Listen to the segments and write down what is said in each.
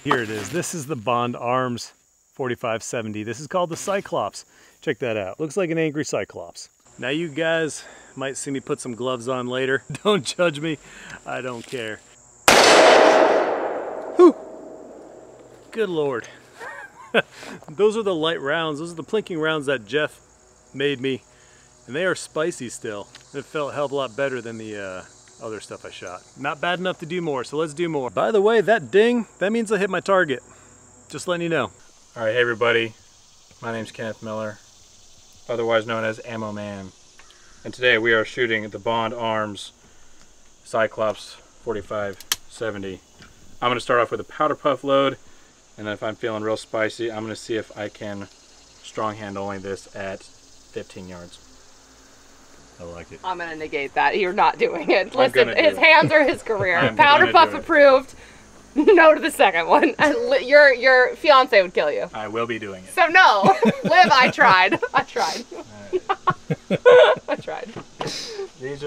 Here it is. This is the Bond Arms 4570. This is called the Cyclops. Check that out. Looks like an angry Cyclops. Now you guys might see me put some gloves on later. Don't judge me. I don't care. Whew. Good Lord. Those are the light rounds. Those are the plinking rounds that Jeff made me. And they are spicy still. It felt a hell of a lot better than the other stuff I shot. Not bad enough to do more, so let's do more. By the way, that ding, that means I hit my target. Just letting you know. All right, hey everybody. My name's Kenneth Miller, otherwise known as Ammo Man. And today we are shooting the Bond Arms Cyclops 4570. I'm gonna start off with a powder puff load, and then if I'm feeling real spicy, I'm gonna see if I can strong hand only this at 15 yards. I like it. I'm gonna negate that. You're not doing it. Listen, his hands are his career. Powder puff approved. No to the second one. Your fiance would kill you. I will be doing it. So no, Liv, I tried. I tried. I tried. Are these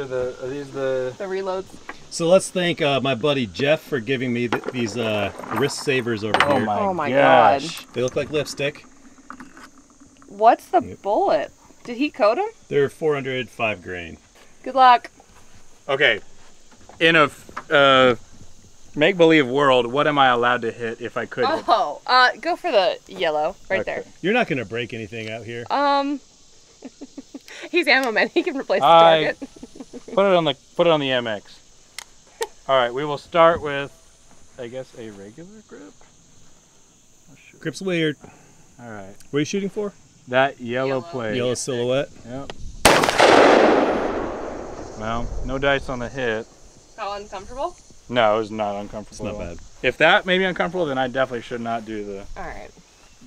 the reloads? So let's thank my buddy Jeff for giving me these wrist savers over here. Oh my gosh. They look like lipstick. What's the bullet? Did he coat them? They're 405 grain. Good luck. Okay. In a make-believe world, what am I allowed to hit if I could hit? Oh, go for the yellow right there. You're not gonna break anything out here. He's Ammo Man. He can replace the target. Put it on the MX. All right, we will start with, I guess, a regular grip. Grip's weird. All right. What are you shooting for? That yellow plate. Yellow silhouette. Yep. Well, no dice on the hit. How uncomfortable? No, it was not uncomfortable. It's not bad. If that made me uncomfortable, then I definitely should not do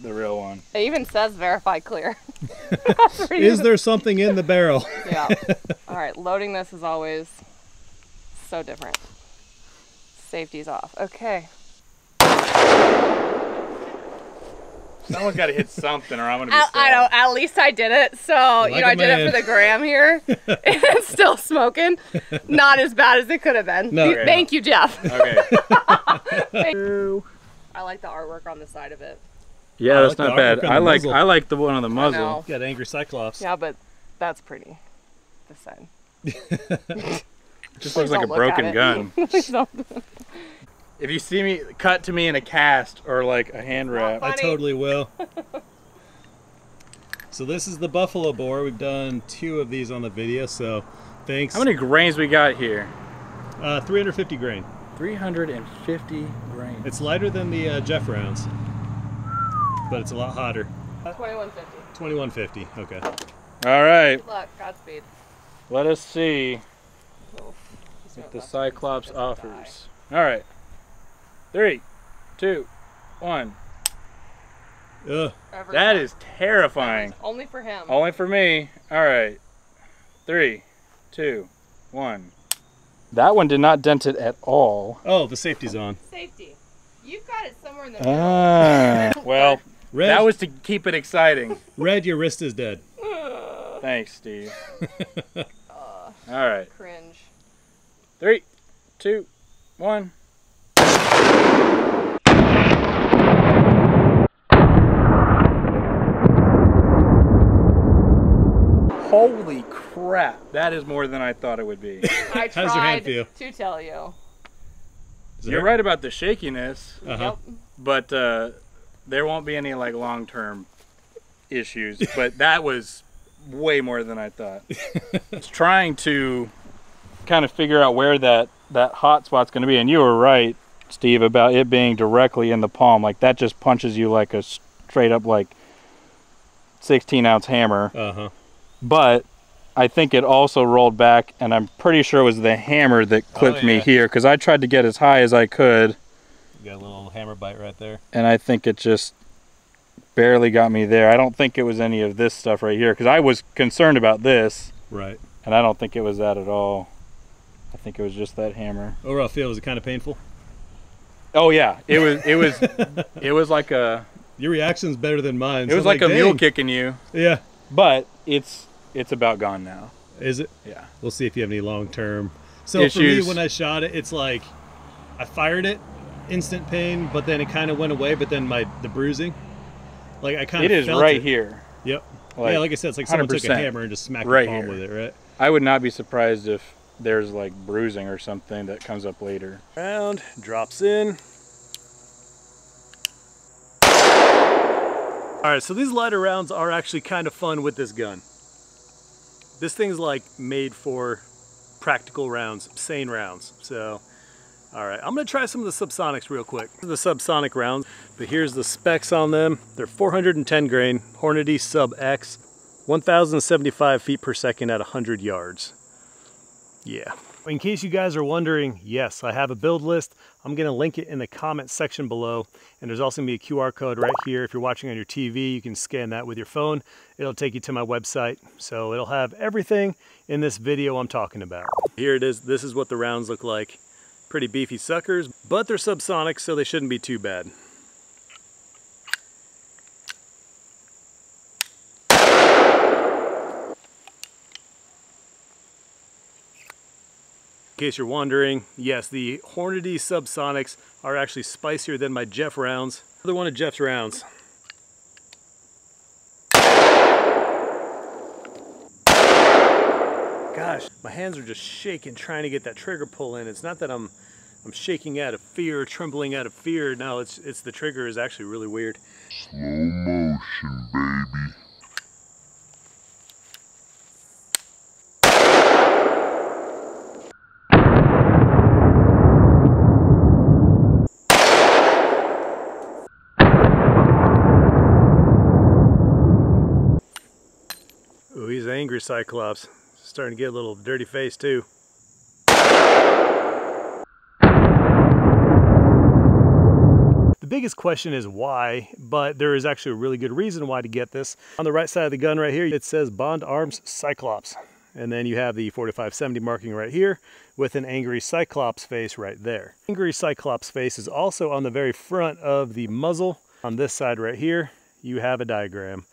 the real one. It even says verify clear. Is there something in the barrel? Yeah. All right, loading this is always so different. Safety's off. Okay. Someone's got to hit something, or I'm gonna be sad. I know. At least I did it. So Like you know, I did it for the gram here. It's still smoking. Not as bad as it could have been. No. Okay. Thank you, Jeff. Okay. Thank you. I like the artwork on the side of it. Yeah, that's not bad. I like the one on the muzzle. You got angry Cyclops. Yeah, but that's pretty. This side. Just looks like a broken gun. If you see me, cut to me in a cast or like a hand wrap. I totally will. So this is the buffalo bore. We've done 2 of these on the video, so thanks. How many grains we got here? 350 grain. 350 grains. It's lighter than the Jeff rounds, but it's a lot hotter. 2150. 2150. Okay. All right. Good luck. Godspeed. Let us see what the Cyclops offers. All right. 3, 2, 1. Ugh. That is terrifying. Only for him. Only for me. All right. 3, 2, 1. That one did not dent it at all. Oh, the safety's on. Safety. You've got it somewhere in the middle. Well, Red, that was to keep it exciting. Red, your wrist is dead. Thanks, Steve. All right. Cringe. 3, 2, 1. Holy crap, that is more than I thought it would be. I How's your hand tried feel? to tell you. You're right about the shakiness, Uh-huh. Yep. but there won't be any like long-term issues, but that was way more than I thought. I was trying to kind of figure out where that hot spot's going to be, and you were right, Steve, about it being directly in the palm. Like that just punches you like a straight up like 16-ounce hammer. Uh-huh. But I think it also rolled back, and I'm pretty sure it was the hammer that clipped me here, because I tried to get as high as I could. You got a little hammer bite right there. And I think it just barely got me there. I don't think it was any of this stuff right here, because I was concerned about this. Right. And I don't think it was that at all. I think it was just that hammer. Overall feel, was it kind of painful? Oh yeah, it was like a. Your reaction's better than mine. It was like a mule kicking you. Yeah. But it's about gone now. Is it? Yeah. We'll see if you have any long-term. So issues. for me, when I shot it, it's like I fired it, instant pain, but then it kind of went away. But then the bruising, like I kind of felt right here. Yep. Yeah, like I said, it's like someone took a hammer and just smacked the palm with it, right? I would not be surprised if there's like bruising or something that comes up later. Round drops in. All right, so these lighter rounds are actually kind of fun with this gun. This thing's like made for practical rounds, sane rounds. So, all right, I'm gonna try some of the subsonics real quick. The subsonic rounds, but here's the specs on them. They're 410 grain, Hornady Sub X, 1,075 feet per second at 100 yards. Yeah. In case you guys are wondering, yes, I have a build list. I'm gonna link it in the comment section below. And there's also gonna be a QR code right here. If you're watching on your TV, you can scan that with your phone. It'll take you to my website. So it'll have everything in this video I'm talking about. Here it is. This is what the rounds look like. Pretty beefy suckers, but they're subsonic, so they shouldn't be too bad. In case you're wondering, yes, the Hornady subsonics are actually spicier than my Jeff rounds. Another one of Jeff's rounds. Gosh, my hands are just shaking trying to get that trigger pull in. It's not that I'm shaking out of fear, trembling out of fear. No, it's the trigger is actually really weird. Slow motion, baby. Ooh, he's angry, Cyclops. Starting to get a little dirty face too. The biggest question is why, but there is actually a really good reason why to get this. On the right side of the gun right here, it says Bond Arms Cyclops. And then you have the 4570 marking right here with an angry Cyclops face right there. Angry Cyclops face is also on the very front of the muzzle. On this side right here, you have a diagram.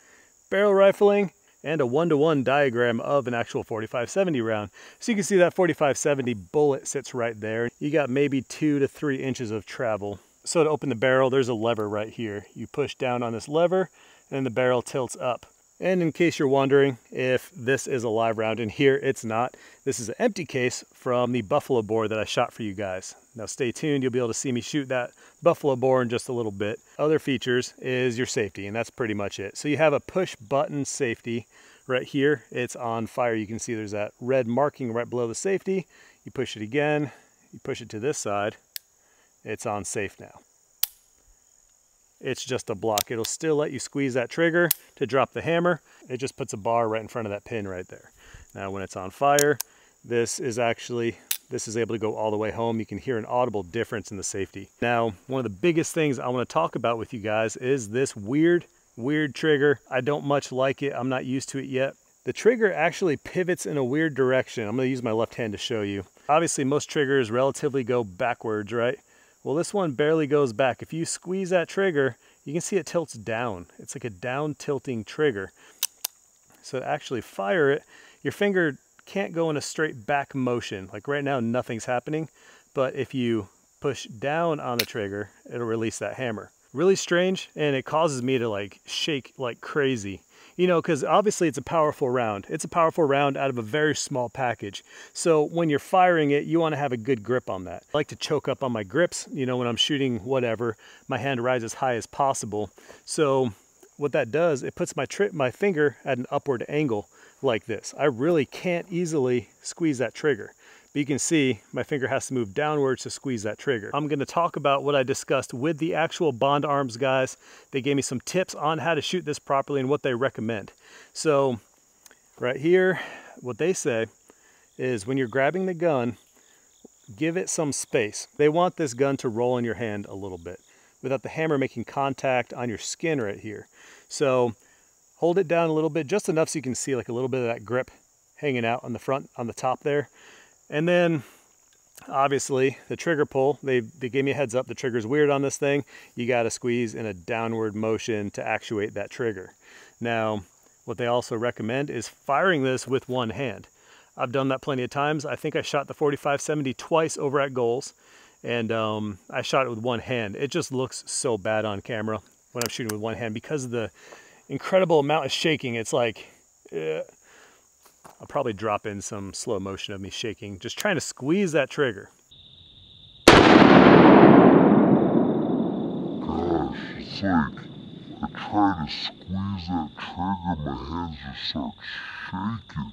Barrel rifling, and a 1-to-1 diagram of an actual 4570 round. So you can see that 4570 bullet sits right there. You got maybe 2 to 3 inches of travel. So to open the barrel, there's a lever right here. You push down on this lever and the barrel tilts up. And in case you're wondering if this is a live round, and here it's not. This is an empty case from the buffalo bore that I shot for you guys. Now stay tuned, you'll be able to see me shoot that buffalo bore in just a little bit. Other features is your safety, and that's pretty much it. So you have a push button safety right here. It's on fire. You can see there's that red marking right below the safety. You push it again, you push it to this side, it's on safe now. It's just a block. It'll still let you squeeze that trigger to drop the hammer. It just puts a bar right in front of that pin right there. Now when it's on fire, this is able to go all the way home. You can hear an audible difference in the safety. Now, one of the biggest things I want to talk about with you guys is this weird trigger. I don't much like it. I'm not used to it yet. The trigger actually pivots in a weird direction. I'm going to use my left hand to show you. Obviously, most triggers relatively go backwards, right? Well, this one barely goes back. If you squeeze that trigger, you can see it tilts down. It's like a down tilting trigger. So to actually fire it, your finger can't go in a straight back motion. Like right now, nothing's happening. But if you push down on the trigger, it'll release that hammer. Really strange, and it causes me to like shake like crazy. You know, because obviously it's a powerful round. It's a powerful round out of a very small package. So when you're firing it, you want to have a good grip on that. I like to choke up on my grips, you know, when I'm shooting whatever, my hand rises as high as possible. So what that does, it puts my finger at an upward angle like this. I really can't easily squeeze that trigger. But you can see my finger has to move downwards to squeeze that trigger. I'm going to talk about what I discussed with the actual Bond Arms guys. They gave me some tips on how to shoot this properly and what they recommend. So right here, what they say is when you're grabbing the gun, give it some space. They want this gun to roll in your hand a little bit without the hammer making contact on your skin right here. So hold it down a little bit, just enough so you can see like a little bit of that grip hanging out on the front, on the top there. And then obviously the trigger pull, they gave me a heads up, the trigger's weird on this thing. You got to squeeze in a downward motion to actuate that trigger. Now, what they also recommend is firing this with one hand. I've done that plenty of times. I think I shot the 45-70 twice over at goals, and I shot it with one hand. It just looks so bad on camera when I'm shooting with one hand because of the incredible amount of shaking. It's like, I'll probably drop in some slow motion of me shaking, just trying to squeeze that trigger. Gosh, it's like I try to squeeze that trigger, my hands just start shaking.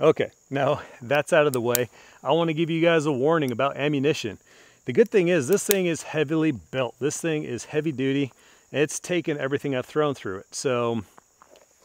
Okay, now that's out of the way. I want to give you guys a warning about ammunition. The good thing is this thing is heavily built. This thing is heavy duty. It's taken everything I've thrown through it. So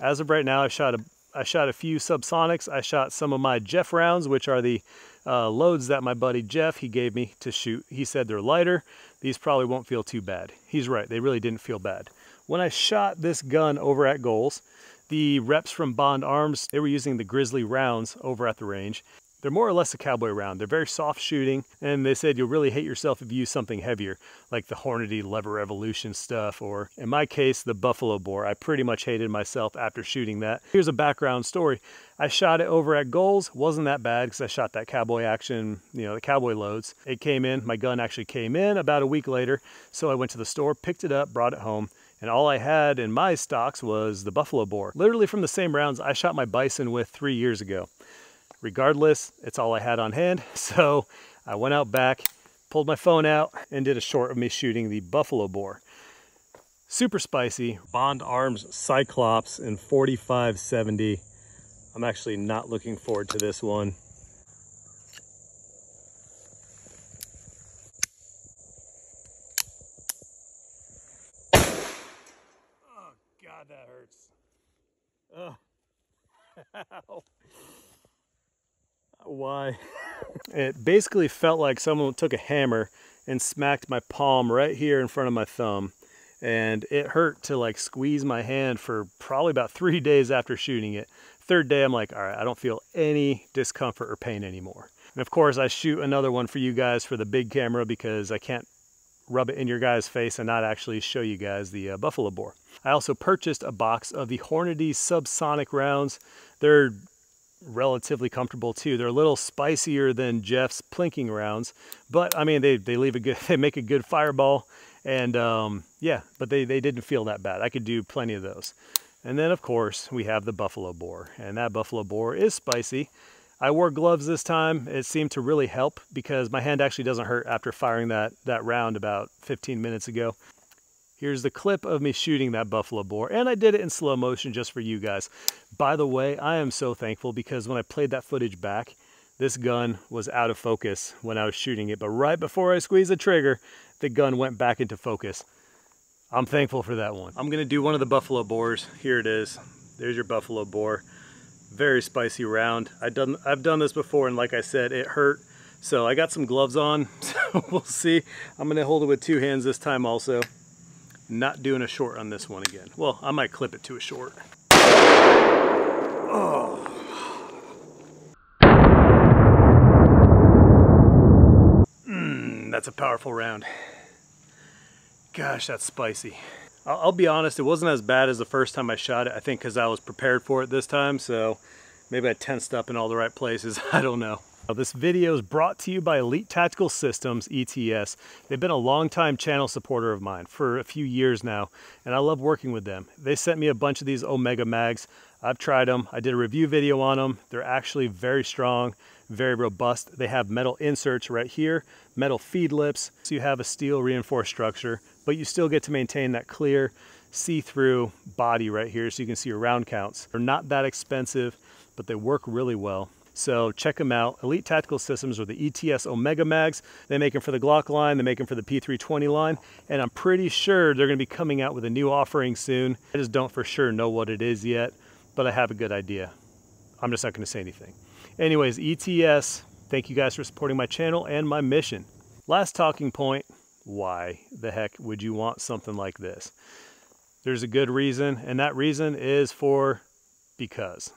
as of right now, I shot a few subsonics. I shot some of my Jeff rounds, which are the loads that my buddy Jeff, he gave me to shoot. He said they're lighter. These probably won't feel too bad. He's right, they really didn't feel bad. When I shot this gun over at goals, the reps from Bond Arms, they were using the Grizzly rounds over at the range. They're more or less a cowboy round. They're very soft shooting, and they said you'll really hate yourself if you use something heavier, like the Hornady Lever Revolution stuff, or in my case, the Buffalo Bore. I pretty much hated myself after shooting that. Here's a background story. I shot it over at goals. Wasn't that bad because I shot that cowboy action, you know, the cowboy loads. It came in, my gun actually came in about a week later, so I went to the store, picked it up, brought it home, and all I had in my stocks was the Buffalo Bore. Literally from the same rounds I shot my bison with 3 years ago. Regardless, it's all I had on hand, so I went out back, pulled my phone out, and did a short of me shooting the Buffalo Bore. Super spicy, Bond Arms Cyclops in 45-70. I'm actually not looking forward to this one. Oh, God, that hurts. Oh. Ow. Why? It basically felt like someone took a hammer and smacked my palm right here in front of my thumb, and it hurt to like squeeze my hand for probably about 3 days after shooting it. Third day I'm like, all right, I don't feel any discomfort or pain anymore. And of course I shoot another one for you guys for the big camera because I can't rub it in your guys' face and not actually show you guys the Buffalo Bore. I also purchased a box of the Hornady subsonic rounds. They're relatively comfortable too. They're a little spicier than Jeff's plinking rounds, but I mean they leave a good, they make a good fireball, and yeah, but they didn't feel that bad. I could do plenty of those. And then of course we have the Buffalo Bore, and that Buffalo Bore is spicy. I wore gloves this time. It seemed to really help because my hand actually doesn't hurt after firing that round about 15 minutes ago. Here's the clip of me shooting that Buffalo Bore, and I did it in slow motion just for you guys. By the way, I am so thankful because when I played that footage back, this gun was out of focus when I was shooting it, but right before I squeezed the trigger, the gun went back into focus. I'm thankful for that one. I'm gonna do one of the Buffalo Bores. Here it is. There's your Buffalo Bore. Very spicy round. I've done this before, and like I said, it hurt. So I got some gloves on, so we'll see. I'm gonna hold it with 2 hands this time also. Not doing a short on this one again. Well, I might clip it to a short. Oh. That's a powerful round. Gosh, that's spicy. I'll be honest, it wasn't as bad as the first time I shot it. I think because I was prepared for it this time, so maybe I tensed up in all the right places. I don't know. This video is brought to you by Elite Tactical Systems, ETS. They've been a long-time channel supporter of mine for a few years now, and I love working with them. They sent me a bunch of these Omega mags. I've tried them. I did a review video on them. They're actually very strong, very robust. They have metal inserts right here, metal feed lips, so you have a steel reinforced structure, but you still get to maintain that clear, see-through body right here so you can see your round counts. They're not that expensive, but they work really well. So check them out. Elite Tactical Systems or the ETS Omega mags. They make them for the Glock line, they make them for the P320 line, and I'm pretty sure they're gonna be coming out with a new offering soon. I just don't for sure know what it is yet, but I have a good idea. I'm just not gonna say anything. Anyways, ETS, thank you guys for supporting my channel and my mission. Last talking point, why the heck would you want something like this? There's a good reason, and that reason is for because.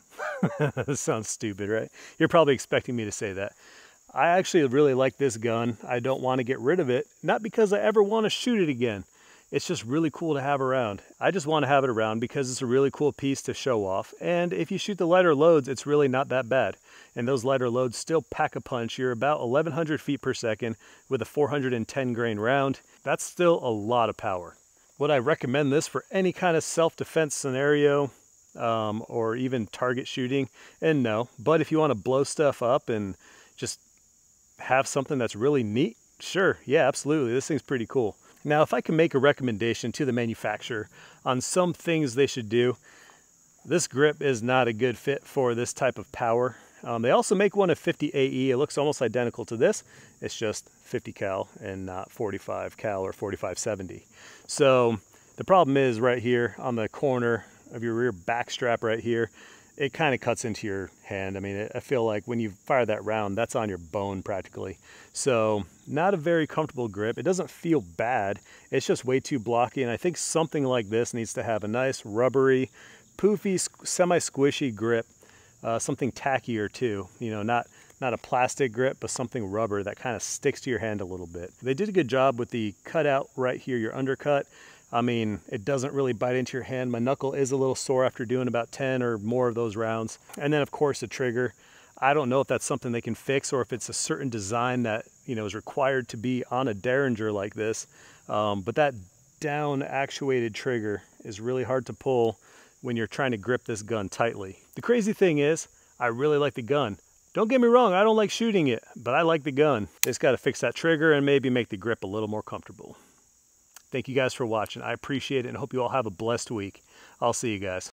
That sounds stupid, right? You're probably expecting me to say that. I actually really like this gun. I don't want to get rid of it, not because I ever want to shoot it again. it's just really cool to have around. I just want to have it around because it's a really cool piece to show off. And if you shoot the lighter loads, it's really not that bad. And those lighter loads still pack a punch. You're about 1100 feet per second with a 410 grain round. That's still a lot of power. Would I recommend this for any kind of self-defense scenario or even target shooting? And no, but if you want to blow stuff up and just have something that's really neat, sure, yeah, absolutely. This thing's pretty cool. Now, if I can make a recommendation to the manufacturer on some things they should do, this grip is not a good fit for this type of power. They also make one of 50 AE. It looks almost identical to this. It's just 50 cal and not 45 cal or 45-70. So the problem is right here on the corner of your rear back strap right here, it kind of cuts into your hand. I mean, I feel like when you fire that round, that's on your bone practically. So not a very comfortable grip. It doesn't feel bad. It's just way too blocky. And I think something like this needs to have a nice rubbery, poofy, semi-squishy grip. Something tackier too. You know, not a plastic grip, but something rubber that kind of sticks to your hand a little bit. They did a good job with the cutout right here, your undercut. I mean, it doesn't really bite into your hand. My knuckle is a little sore after doing about 10 or more of those rounds. And then of course the trigger. I don't know if that's something they can fix or if it's a certain design that, you know, is required to be on a derringer like this. But that down actuated trigger is really hard to pull when you're trying to grip this gun tightly. The crazy thing is, I really like the gun. Don't get me wrong, I don't like shooting it, but I like the gun. They just gotta fix that trigger and maybe make the grip a little more comfortable. Thank you guys for watching. I appreciate it and hope you all have a blessed week. I'll see you guys.